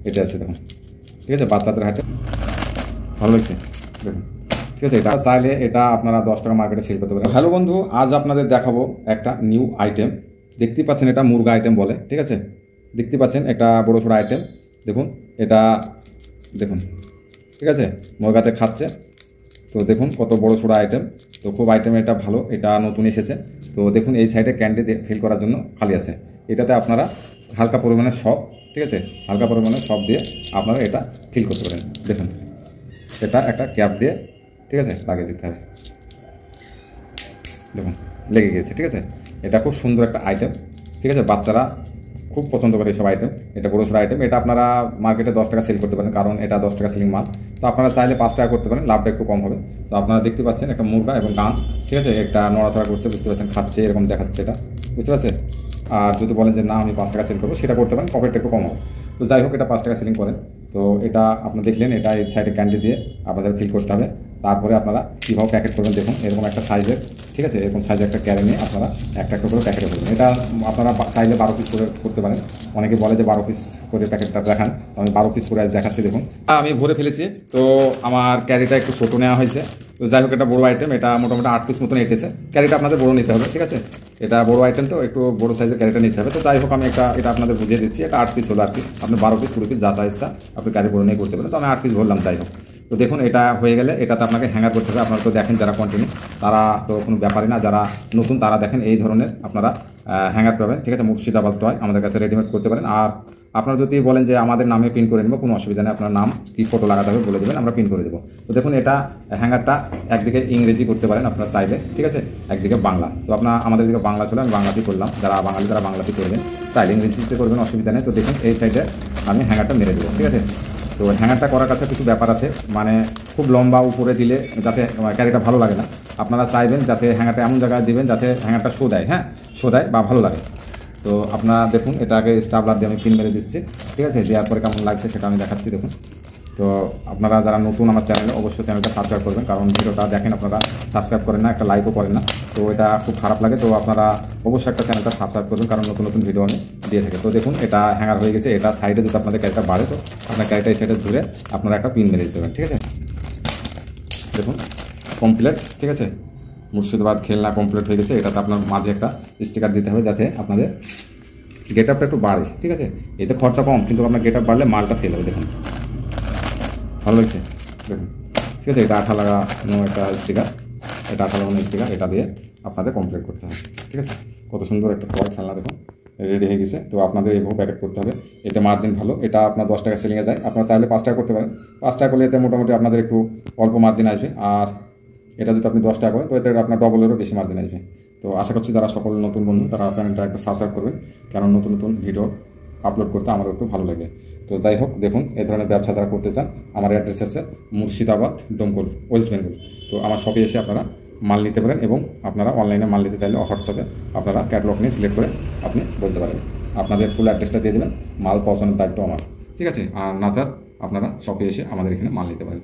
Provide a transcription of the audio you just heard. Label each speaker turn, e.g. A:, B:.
A: এটা আছে দেখুন, ঠিক আছে, বাচ্চাদের হাতে ভালো লাগছে দেখুন, ঠিক আছে। এটা চাইলে এটা আপনারা 10 টাকা মার্কেটে সেল করতে পারেন। হ্যালো বন্ধু, আজ আপনাদের দেখাবো একটা নিউ আইটেম। দেখতে পাচ্ছেন এটা মুরগা আইটেম বলে, ঠিক আছে। দেখতে পাচ্ছেন একটা বড় ছোটো আইটেম, দেখুন এটা দেখুন, ঠিক আছে, মুরগাতে খাচ্ছে। তো দেখুন কত বড় ছোটো আইটেম, তো খুব আইটেম এটা ভালো, এটা নতুন এসেছে। তো দেখুন এই সাইডে ক্যান্ডি ফিল করার জন্য খালি আছে, এটাতে আপনারা হালকা পরিমাণে সব, ঠিক আছে, হালকা পরিমাণে সব দিয়ে আপনারা এটা ফিল করতে পারেন। দেখুন এটা একটা ক্যাপ দিয়ে, ঠিক আছে, লাগিয়ে দিতে হবে, দেখুন লেগে গেছে, ঠিক আছে। এটা খুব সুন্দর একটা আইটেম, ঠিক আছে, বাচ্চারা খুব পছন্দ করে এসব আইটেম। এটা বড় সড়ো আইটেম, এটা আপনারা মার্কেটে 10 টাকা সেল করতে পারেন, কারণ এটা 10 টাকা সেলিং মাল। তো আপনারা চাইলে 5 টাকা করতে পারেন, লাভটা একটু কম হবে। তো আপনারা দেখতে পাচ্ছেন একটা মুরগা এবং গান, ঠিক আছে, একটা নড়াচড়া করছে, বুঝতে পারছেন, খাচ্ছে, এরকম দেখাচ্ছে এটা, বুঝতে পারছেন। আর যদি বলেন যে না আমি 5 টাকা সেল করবো, সেটা করতে পারেন, প্রফিটটা একটু কম হবে। তো যাই হোক, এটা 5 টাকা সেলিং করেন। তো এটা আপনারা দেখলেন, এটা এই সাইডে ক্যান্ডি দিয়ে আপনাদের ফিল করতে হবে। তারপরে আপনারা কীভাবে প্যাকেট করবেন দেখুন, এরকম একটা সাইজের, ঠিক আছে, এরকম সাইজের একটা ক্যারে নিয়ে আপনারা একটা একটা করে প্যাকেটে করবেন। এটা আপনারা চাইলে 12 পিস করে করতে পারেন। অনেকে বলে যে 12 পিস করে প্যাকেটটা দেখান, আমি 12 পিস করে আজ দেখাচ্ছি। দেখুন আমি ভরে ফেলেছি, তো আমার ক্যারিটা একটু ছোটো নেওয়া হয়েছে। তো যাই হোক, এটা বড়ো আইটেম, এটা মোটামুটি 8 পিস মতন এঁটেছে। ক্যারিটা আপনাদের বড়ো নিতে হবে, ঠিক আছে, এটা বড়ো আইটেম, তো একটু বড়ো সাইজের ক্যারিটা নিতে হবে। তো যাই হোক, আমি এটা আপনাদের বুঝিয়ে দিচ্ছি, এটা 8 পিস হলো আর কি। আপনি 12 পিস 20 পিস যা চা ইচ্ছা আপনি ক্যারি বড়ো নিয়ে করতে পারেন। তো আমি 8 পিস ভরলাম। যাই হোক, তো দেখুন এটা হয়ে গেলে এটাতে আপনাকে হ্যাঙ্গার করতে হবে। আপনারা তো দেখেন যারা কন্টিনিউ, তারা তো কোনো ব্যাপারই না, যারা নতুন তারা দেখেন এই ধরনের আপনারা হ্যাঙ্গার পাবেন, ঠিক আছে। মুর্শিদাবাদ হয়, আমাদের কাছে রেডিমেড করতে পারেন। আর আপনারা যদি বলেন যে আমাদের নামে প্রিন্ট করে নেবো, কোনো অসুবিধা নেই, আপনার নাম কি ফটো লাগাতে হবে বলে দেবেন, আমরা প্রিন্ট করে দেবো। তো দেখুন এটা হ্যাঙ্গারটা একদিকে ইংরেজি করতে পারেন আপনার চাইলে, ঠিক আছে, একদিকে বাংলা। তো আমাদের দিকে বাংলা ছিল, আমি বাংলাতেই করলাম। যারা বাঙালি তারা বাংলাতেই করবেন, চাইলে ইংরেজিতে করবেন, অসুবিধা নেই। তো দেখুন এই সাইডে আমি হ্যাঙ্গারটা মেরে দেবো, ঠিক আছে। তো হ্যাঙ্গারটা করার কাছে কিছু ব্যাপার আছে, মানে খুব লম্বা উপরে দিলে যাতে ক্যারিটা ভালো লাগে না। আপনারা চাইবেন যাতে হ্যাঙ্গারটা এমন জায়গায় দিবেন যাতে হ্যাঙ্গারটা শো দেয়, হ্যাঁ, শো দেয় বা ভালো লাগে। তো আপনারা দেখুন এটাকে স্টাবলার দিয়ে আমি পিন মেরে দিচ্ছি, ঠিক আছে। দেওয়ার পরে কেমন লাগছে সেটা আমি দেখাচ্ছি, দেখুন। তো আপনারা যারা নতুন আমার চ্যানেলে, অবশ্যই চ্যানেলটা সাবস্ক্রাইব করবেন, কারণ ভিডিওটা দেখেন আপনারা সাবস্ক্রাইব করেন না, একটা লাইকও করেন না, তো এটা খুব খারাপ লাগে। তো আপনারা অবশ্যই একটা চ্যানেলটা সাবস্ক্রাইব করবেন, কারণ নতুন নতুন ভিডিও আমি দিয়ে থাকি। তো দেখুন এটা হ্যাঙ্গার হয়ে গেছে। এটা সাইডে যদি আপনাদের ক্যারিটা বাড়ে, তো আপনার ক্যারিটা এই সাইডে ধরে আপনারা একটা পিন মেরে দিতে পারেন, ঠিক আছে। দেখুন কমপ্লিট, ঠিক আছে, মুর্শিদাবাদ খেলনা কমপ্লিট হয়ে গেছে। এটাতে আপনার মাঝে একটা স্টিকার দিতে হবে যাতে আপনাদের গেট আপটা একটু বাড়ে, ঠিক আছে। এতে খরচা কম, কিন্তু আপনার গেট আপ বাড়লে মালটা সেল হবে। দেখুন ভালো লাগছে, দেখুন, ঠিক আছে। এটা আঠা লাগানো একটা স্টিকার, এটা আঠা লাগানো স্টিকার, এটা দিয়ে আপনাদের কমপ্লিট করতে হবে, ঠিক আছে। কত সুন্দর একটা টয় খেলনা দেখুন রেডি হয়ে গেছে। তো আপনাদের এইভাবে প্যাকেট করতে হবে, এতে মার্জিন ভালো। এটা আপনার 10 টাকা সেলিংয়ে যায়, আপনারা চাইলে 5 টাকা করতে পারেন। 5 টাকা করলে এতে মোটামুটি আপনাদের একটু অল্প মার্জিন আসবে। আর এটা যদি আপনি 10 টাকা করেন, তো এতে আপনার ডবলেরও বেশি মার্জিন আসবে। তো আশা করছি যারা সকল নতুন বন্ধু তারা চ্যানেলটা একটা সাবস্ক্রাইব করবেন, কারণ নতুন নতুন ভিডিও আপলোড করতে আমারও একটু ভালো লাগে। তো যাই হোক, দেখুন এই ধরনের ব্যবসা যারা করতে চান, আমার অ্যাড্রেস আছে মুর্শিদাবাদ, ডোমকল, ওয়েস্ট বেঙ্গল। তো আমার শপে এসে আপনারা মাল নিতে পারেন, এবং আপনারা অনলাইনে মাল নিতে চাইলে হোয়াটসঅ্যাপে আপনারা ক্যাটালগ নিয়ে সিলেক্ট করে আপনি বলতে পারেন। আপনাদের ফুল অ্যাড্রেসটা দিয়ে দেবেন, মাল পৌঁছানোর দায়িত্ব আমার, ঠিক আছে। আর না আপনারা শপে এসে আমাদের এখানে মাল নিতে পারেন।